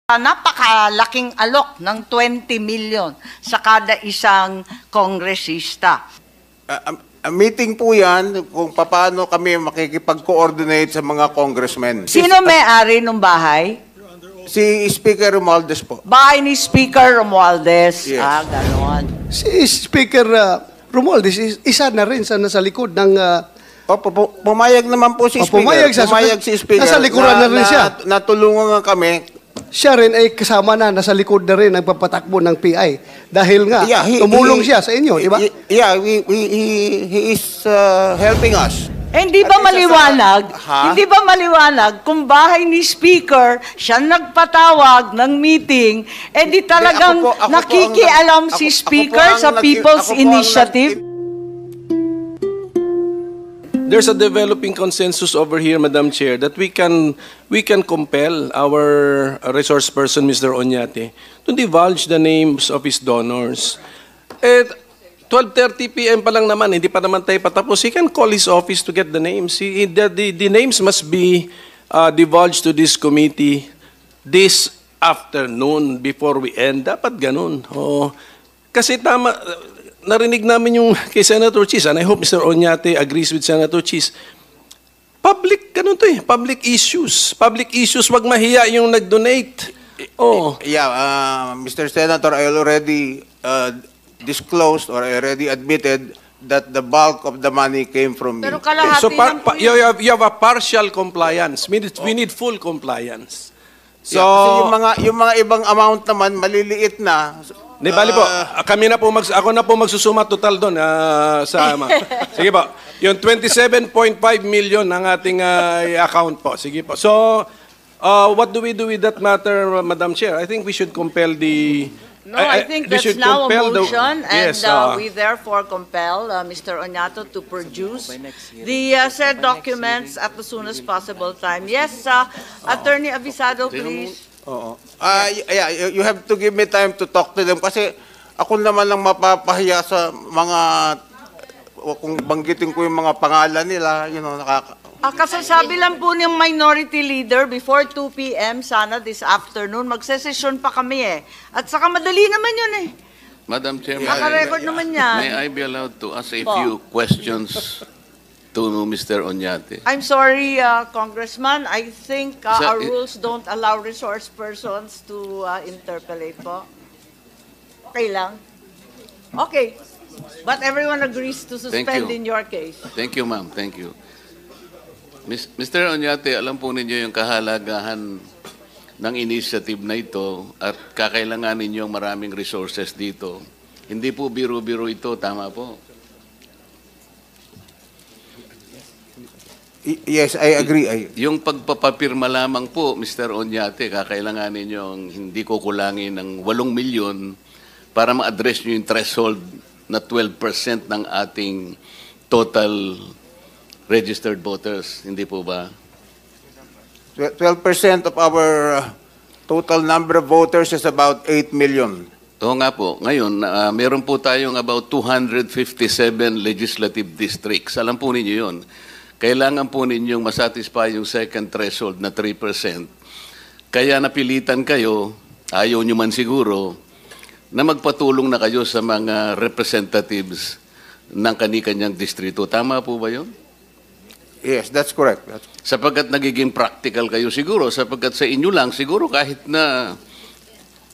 Napakalaking alok ng 20 million sa kada isang kongresista. Meeting po yan kung paano kami makikipag-coordinate sa mga congressmen. Sino may-ari ng bahay? Si Speaker Romualdez po. Bahay ni Speaker Romualdez. Yes. Ganon. Si Speaker Romualdez, isa na rin sa nasa likod ng... Pumayag naman po si Speaker. Pumayag siya. Pumayag si Speaker. Nasa likuran na rin siya. Natulungan nga kami. Siya rin ay kasama na, nasa likod na rin nagpapatakbo ng PI. Dahil nga, tumulong siya sa inyo, di ba? Yeah, he is helping us. Hindi ba maliwanag? Hindi ba maliwanag kung bahay ni Speaker siya nagpatawag ng meeting, di talagang nakikialam si Speaker sa People's Initiative? There's a developing consensus over here, Madam Chair, that we can compel our resource person, Mr. Oñate, to divulge the names of his donors. 12:30 p.m. pa lang naman, hindi pa naman tayo patapos. He can call his office to get the names. The names must be divulged to this committee this afternoon before we end. Dapat ganun. Kasi tama... Narinig namin yung kay Senator Chis, and I hope Mr. Oñate agrees with Senator Chis. Public, ganun to public issues. Public issues, wag mahiya yung nag-donate. Yeah, Mr. Senator, I already disclosed or I already admitted that the bulk of the money came from me. Pero kalahati So lang po you have a partial compliance. We need full compliance. So, kasi yung mga ibang amount naman, maliliit na. Di bali po, ako na po magsusuma total doon sige po. Yung 27.5 million ng ating account po. Sige po. So, what do we do with that matter, Madam Chair? I think we should compel the... No, I think that's now a motion, and we therefore compel Mr. Oñato to produce the said documents at the soonest possible time. Yes, Attorney Avisado, please. Yeah, you have to give me time to talk to them kasi ako naman lang mapapahiya sa mga kung banggitin ko yung mga pangalan nila, Kasasabi lang po ng minority leader before 2 p.m. sana this afternoon. Magsesesyon pa kami At saka madali naman yun Madam Chair, Naka-record naman yan. may I be allowed to ask a few questions to Mr. Oñate? I'm sorry, Congressman. I think our rules don't allow resource persons to interpolate po. Okay lang? Okay. But everyone agrees to suspend in your case. Thank you, ma'am. Thank you. Mr. Oñate, alam po ninyo yung kahalagahan ng initiative na ito at kakailanganin niyo maraming resources dito. Hindi po biro-biro ito, tama po? Yes, I agree. Yung pagpapapirma lamang po, Mr. Oñate, kakailanganin niyo ang hindi kukulangin ng 8 milyon para ma-address niyo yung threshold na 12% ng ating total registered voters, hindi po ba? 12% of our total number of voters is about 8 million. Oo nga po. Ngayon, meron po tayong about 257 legislative districts. Alam po ninyo yun. Kailangan po ninyong masatisfy yung second threshold na 3%. Kaya napilitan kayo, ayaw nyo man siguro, na magpatulong na kayo sa mga representatives ng kani-kanyang distrito. Tama po ba yun? Yes, that's correct. Sapagkat nagiging practical kayo siguro, sapagkat sa inyo lang, siguro kahit na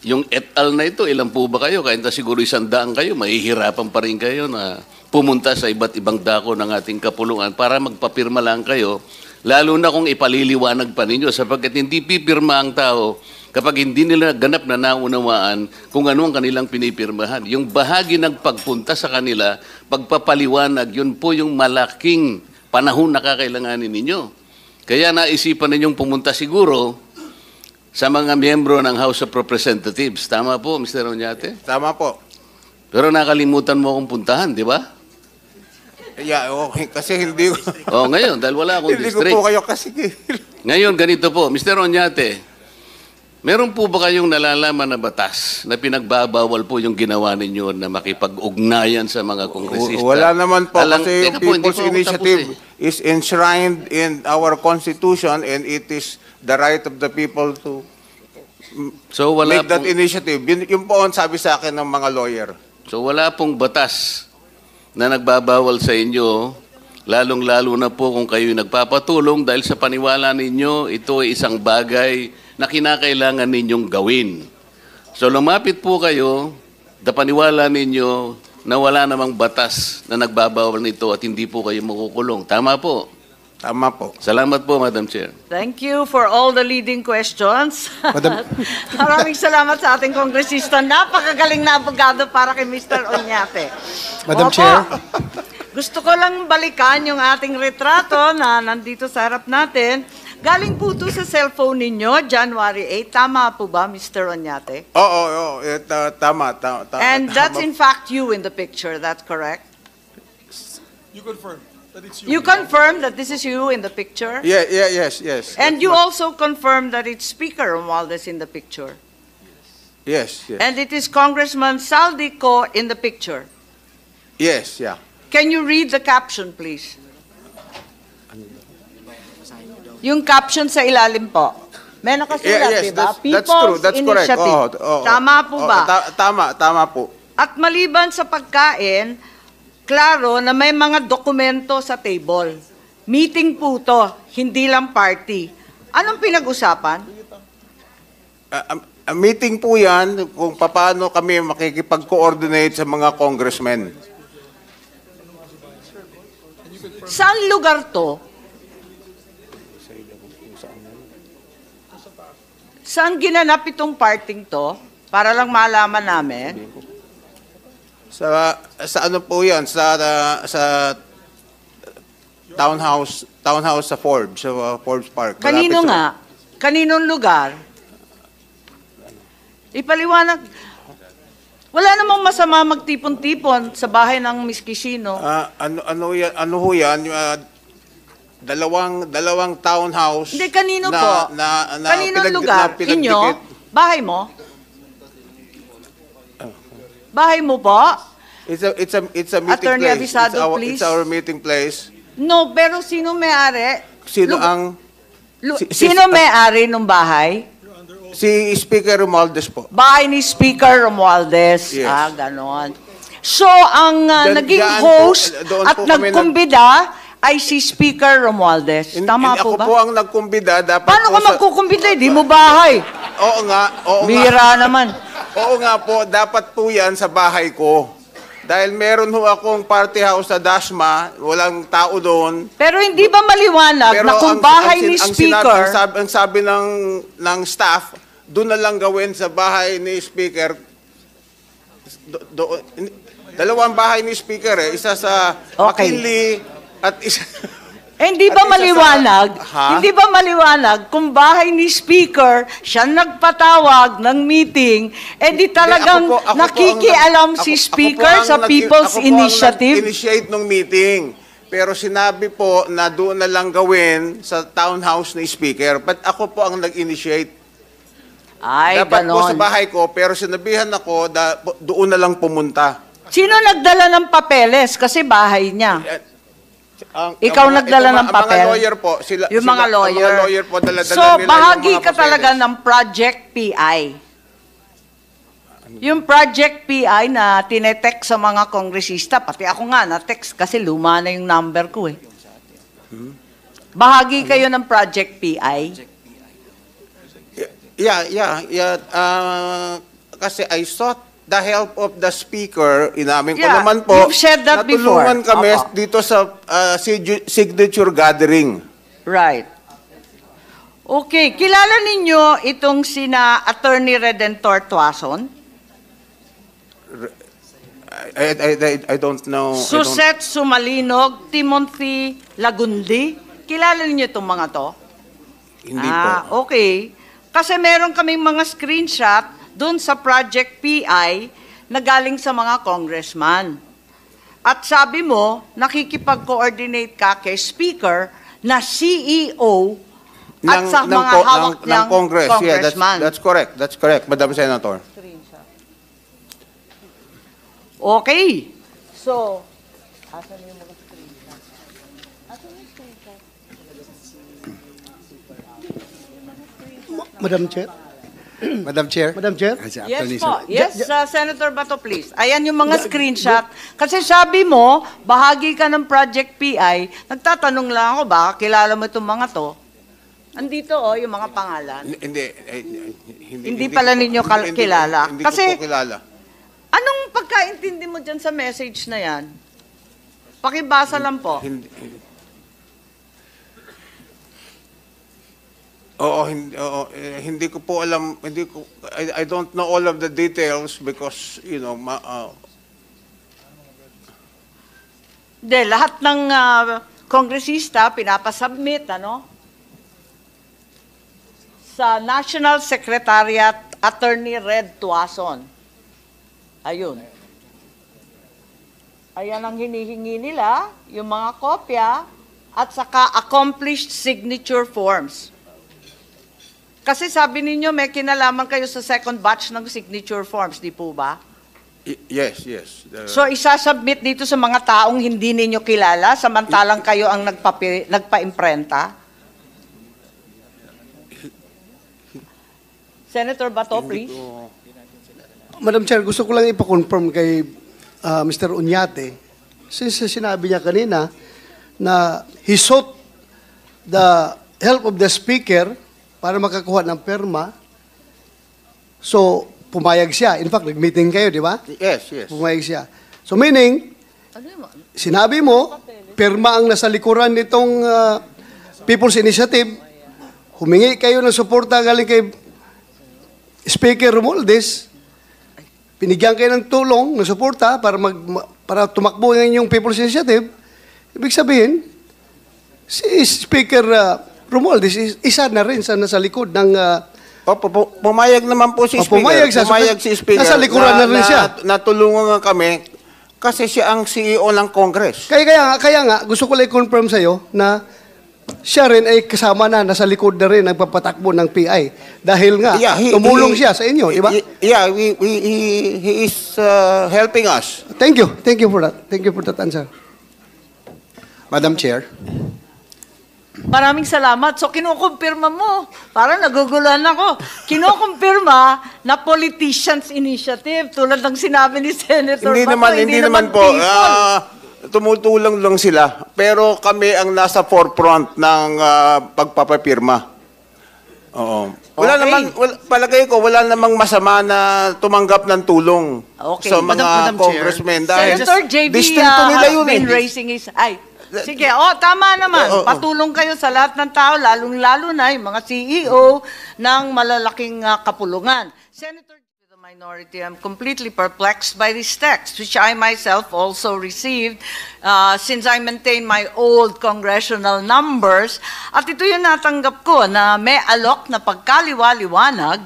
yung et al na ito, ilan po ba kayo? Kahit na siguro 100 kayo, mahihirapan pa rin kayo na pumunta sa iba't ibang dako ng ating kapulungan para magpapirma lang kayo, lalo na kung ipaliliwanag pa ninyo, sapagkat hindi pipirma ang tao kapag hindi nila ganap na naunawaan kung ano ang kanilang pinipirmahan. Yung bahagi ng pagpunta sa kanila, pagpapaliwanag, yun po yung malaking panahon na kakailanganin ninyo. Kaya naisipan ninyong pumunta siguro sa mga miyembro ng House of Representatives. Tama po, Mr. Oñate? Tama po. Pero nakalimutan mo akong puntahan, di ba? Yeah, okay. Kasi hindi ko... Ngayon, dahil wala akong hindi district. Hindi ko po kayo kasi... Ngayon, ganito po. Mr. Oñate, meron po ba kayong nalalaman na batas na pinagbabawal po yung ginawa ninyo na makipag-ugnayan sa mga kongresista? Wala naman po kasi yung People's Initiative is enshrined in our Constitution and it is the right of the people to So wala make that pong, initiative. Yun po ang sabi sa akin ng mga lawyer. so wala pong batas na nagbabawal sa inyo, lalong-lalo na po kung kayo nagpapatulong dahil sa paniwala ninyo, ito ay isang bagay na kinakailangan ninyong gawin. So lumapit po kayo, paniwala ninyo na wala namang batas na nagbabawal nito at hindi po kayo makukulong. Tama po. Tama po. Salamat po, Madam Chair. Thank you for all the leading questions. Maraming salamat sa ating kongresista. Napakagaling na abogado para kay Mr. Oñate. Madam Opo. Chair. Gusto ko lang balikan yung ating retrato na nandito sa harap natin. Galing po ito sa cellphone ninyo, January 8. Tama po ba, Mr. Oñate? Oo. Tama. And that's in fact you in the picture, that's correct? You confirm that this is you in the picture? Yes. And you also confirm that it's Speaker Romualdez in the picture? Yes. And it is Congressman Saldico in the picture? Yes, yeah. Can you read the caption, please? Yung caption sa ilalim po. May nakasulat, Yes, diba? that's true. That's correct. Initiative. Oo. Tama po ba? Tama po. At maliban sa pagkain, klaro na may mga dokumento sa table. Meeting po to, hindi lang party. Anong pinag-usapan? Meeting po yan kung paano kami makikipag-coordinate sa mga congressmen. Saan lugar to? Saan ginanap itong parting to? Para lang malaman namin. Sa ano po yan? Sa townhouse sa Forbes, sa Forbes Park. Kanino Malapit sa- nga? Kaninong lugar? Ipaliwanag. Wala namang masama magtipon-tipon sa bahay ng Miss Kishino. Ano ho yan? Dalawang townhouse. Hindi, kanino na, po? Na Kaninong lugar? pinagdikit. Inyo? Bahay mo? Bahay mo po? It's a meeting Attorney place. Abisado, please. It's our meeting place. No, pero sino may-ari? Sino Lu- ang Sino may-ari ng bahay? si Speaker Romualdez po? Bahay ni Speaker Romualdez. Yes. Ganon. So, ang naging Diyan po, host doon at po kami nagkumbida ay si Speaker Romualdez. Tama po Ako ba? po ang nagkumbida. Dapat Paano po ka magkukumbida? Di mo bahay. Oo nga. Bira naman. Oo nga po. Dapat po yan sa bahay ko. Dahil meron ho akong party house sa Dasma. Walang tao doon. Pero hindi ba maliwanag na kung bahay ni Speaker... Ang sabi ng staff, doon na lang gawin sa bahay ni Speaker. Dalawang bahay ni Speaker eh. Isa sa Okay. McKinley at isa... hindi At ba isa maliwanag? Ha? Hindi ba maliwanag kung bahay ni Speaker siya nagpatawag ng meeting, di talagang Ako po ang nakikialam si Speaker sa People's Initiative? Ako po ang nag-initiate ng meeting. Pero sinabi po na doon na lang gawin sa townhouse ni Speaker. But ako po ang nag-initiate. Ay, Dapat po sa ganon. bahay ko, pero sinabihan ako doon na lang pumunta. Sino nagdala ng papeles? Kasi bahay niya. Ikaw nagdala ng papel? Ang mga lawyer po. Yung mga lawyer. Ang mga lawyer po, dala-dala So, nila yung bahagi mga ka papeles. talaga ng Project PI. Yung Project PI na tinetext sa mga kongresista, pati ako nga na-text kasi luma na yung number ko eh. Bahagi kayo ng Project PI? Yeah. Kasi I sought the help of the Speaker. Inamin ko Yeah, naman po. you've said that before. Natulungan kami Opo. dito sa signature gathering. Right. Okay, kilala ninyo itong sina Attorney Redentor Tuason? I don't know. Suset Sumalinog, Timothy Lagundi. Kilala niyo itong mga to? Hindi po. Okay. Kasi meron kaming mga screenshot doon sa Project PI na galing sa mga congressman. At sabi mo, nakikipag-coordinate ka kay Speaker na CEO at sa mga hawak ng niyang Congress. Yeah, congressman. that's correct. That's correct, Madam Senator. Okay. So, Madam Chair. Madam Chair. Madam Chair? Yes po. Yes, Senator Bato, please. Ayan yung mga screenshot. Kasi sabi mo, bahagi ka ng Project PI. Nagtatanong lang ako, baka kilala mo itong mga to. Andito yung mga pangalan. Hindi pala ninyo kilala. Hindi Kasi, ko po kilala. anong pagkaintindi mo dyan sa message na yan? Pakibasa lang po. Hindi ko po alam, I don't know all of the details because, Hindi, lahat ng kongresista pinapasubmit, sa National Secretariat Attorney Red Tuason. Ayun. Ayan ang hinihingi nila, yung mga kopya, at saka accomplished signature forms. Kasi sabi ninyo, may kinalaman kayo sa second batch ng signature forms, di po ba? Yes. So isasubmit dito sa mga taong hindi ninyo kilala, samantalang kayo ang nagpa-imprenta? Senator Bato, please. Madam Chair, gusto ko lang ipa-confirm kay Mr. Uñate, since sinabi niya kanina na he sought the help of the Speaker para makakuha ng perma. So, pumayag siya. In fact, nag-meeting kayo, di ba? Yes. Pumayag siya. So, meaning, sinabi mo, perma ang nasa likuran nitong People's Initiative, humingi kayo ng suporta galing kay Speaker Romualdez, pinigyan kayo ng tulong, ng suporta para tumakbo ng inyong People's Initiative. Ibig sabihin, si Speaker Romualdez isa na rin sa nasa likod ng... pumayag naman po si Speaker. Pumayag si Speaker. Nasa likuran na rin siya. Natulungan nga kami kasi siya ang CEO ng Congress. Kaya nga, gusto ko lang i-confirm sa'yo na siya rin ay kasama na, nasa likod na rin nagpapatakbo ng PI. Dahil nga, tumulong siya sa inyo, di ba? Yeah, he is helping us. Thank you for that. Thank you for that answer. Madam Chair. Maraming salamat. So, kinukumpirma mo. Parang naguguluhan ako. Kinukumpirma na politicians initiative tulad ng sinabi ni Senator Bato. Hindi naman po. Tumutulong lang sila. Pero kami ang nasa forefront ng pagpapapirma. Oo. Palagay ko, wala namang masama na tumanggap ng tulong sa mga Madam congressmen. Chair. Senator JV distinto nila has yun been raising his... Sige, tama naman. Patulong kayo sa lahat ng tao, lalong-lalo na yung mga CEO ng malalaking kapulungan. Senator, the minority, I'm completely perplexed by this text, which I myself also received since I maintain my old congressional numbers. At ito yung natanggap ko na may alok na pagkaliwa-liwanag,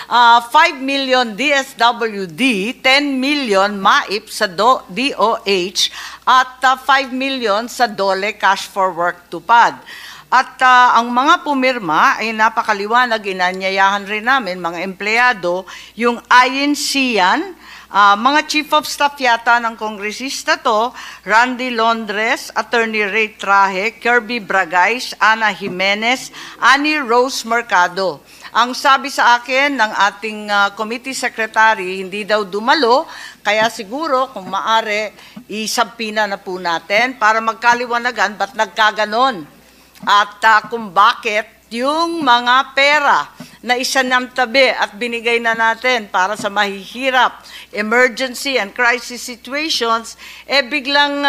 5 million DSWD, 10 million MAIP sa DOH, at 5 million sa DOLE Cash for Work Tupad. At ang mga pumirma ay napakaliwanag, inanyayahan rin namin, mga empleyado, yung INC yan, mga chief of staff yata ng kongresista to, Randy Londres, Attorney Ray Traje, Kirby Bragais, Ana Jimenez, Annie Rose Mercado. Ang sabi sa akin ng ating committee secretary, hindi daw dumalo, kaya siguro kung maaari, isabpina na po natin para magkaliwanagan ba't nagkaganon. At kung bakit yung mga pera na isanamtabi at binigay na natin para sa mahihirap, emergency and crisis situations, biglang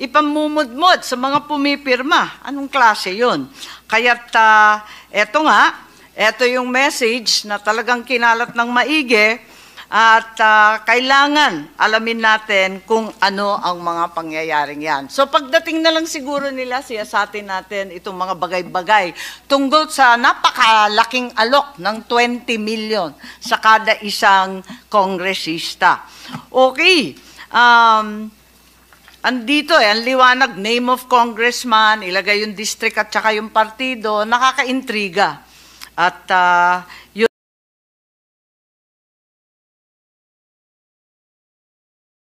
ipamumudmod sa mga pumipirma. Anong klase yun? Kaya't eto yung message na talagang kinalat ng maigi at kailangan alamin natin kung ano ang mga pangyayaring yan. So pagdating na lang siguro nila, siyasatin natin itong mga bagay-bagay tungkol sa napakalaking alok ng 20 million sa kada isang kongresista. Okay. Andito ang liwanag, name of congressman, ilagay yung district at saka yung partido, nakakaintriga. At